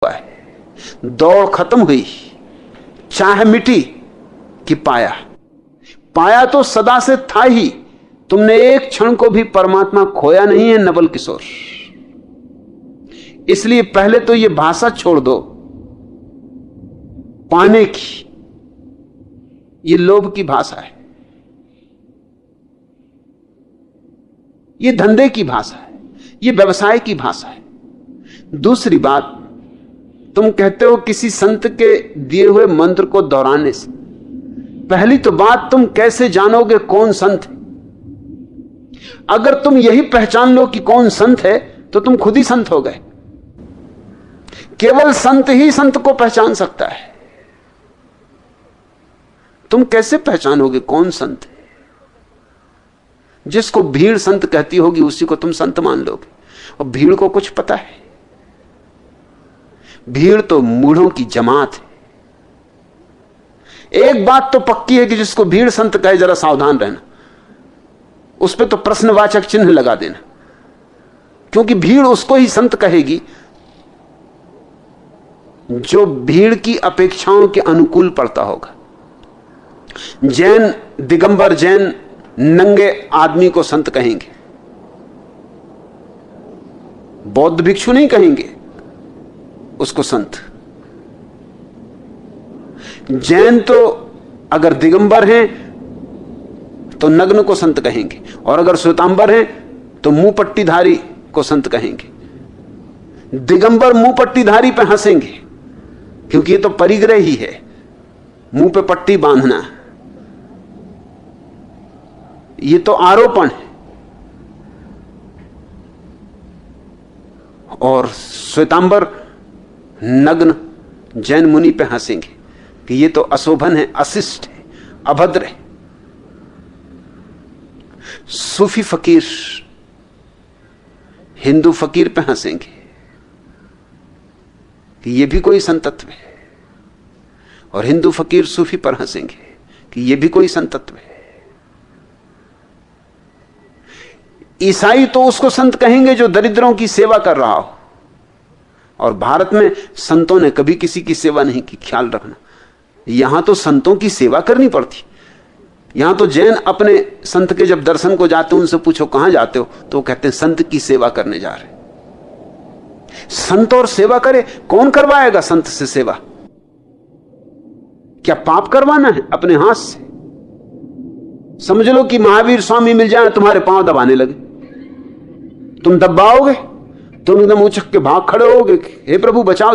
है। दौड़ खत्म हुई, चाह मिटी कि पाया। पाया तो सदा से था ही, तुमने एक क्षण को भी परमात्मा खोया नहीं है नवल किशोर। इसलिए पहले तो यह भाषा छोड़ दो पाने की, यह लोभ की भाषा है, यह धंधे की भाषा है, यह व्यवसाय की भाषा है। दूसरी बात, तुम कहते हो किसी संत के दिए हुए मंत्र को दोहराने से। पहली तो बात, तुम कैसे जानोगे कौन संत है? अगर तुम यही पहचान लो कि कौन संत है तो तुम खुद ही संत हो गए। केवल संत ही संत को पहचान सकता है। तुम कैसे पहचानोगे कौन संत है? जिसको भीड़ संत कहती होगी उसी को तुम संत मान लोगे, और भीड़ को कुछ पता है? भीड़ तो मूढ़ों की जमात है। एक बात तो पक्की है कि जिसको भीड़ संत कहे जरा सावधान रहना, उस पर तो प्रश्नवाचक चिन्ह लगा देना, क्योंकि भीड़ उसको ही संत कहेगी जो भीड़ की अपेक्षाओं के अनुकूल पड़ता होगा। जैन दिगंबर जैन नंगे आदमी को संत कहेंगे, बौद्ध भिक्षु नहीं कहेंगे उसको संत। जैन तो अगर दिगंबर हैं तो नग्न को संत कहेंगे, और अगर श्वेतांबर हैं तो मुंह पट्टीधारी को संत कहेंगे। दिगंबर मुंह पट्टीधारी पे हंसेंगे क्योंकि ये तो परिग्रह ही है, मुंह पे पट्टी बांधना, ये तो आरोपण है। और श्वेतांबर नग्न जैन मुनि पे हंसेंगे कि ये तो अशोभन है, अशिष्ट है, अभद्र है। सूफी फकीर हिंदू फकीर पे हंसेंगे कि ये भी कोई संतत्व है, और हिंदू फकीर सूफी पर हंसेंगे कि ये भी कोई संतत्व है। ईसाई तो उसको संत कहेंगे जो दरिद्रों की सेवा कर रहा हो, और भारत में संतों ने कभी किसी की सेवा नहीं की, ख्याल रखना। यहां तो संतों की सेवा करनी पड़ती। यहां तो जैन अपने संत के जब दर्शन को जाते हो, उनसे पूछो कहां जाते हो, तो वो कहते हैं संत की सेवा करने जा रहे। संत और सेवा करे, कौन करवाएगा संत से सेवा? क्या पाप करवाना है अपने हाथ से? समझ लो कि महावीर स्वामी मिल जाए, तुम्हारे पांव दबाने लगे, तुम दबाओगे, तुम एकदम उछक के भाग खड़े होगे, हे प्रभु बचाओ,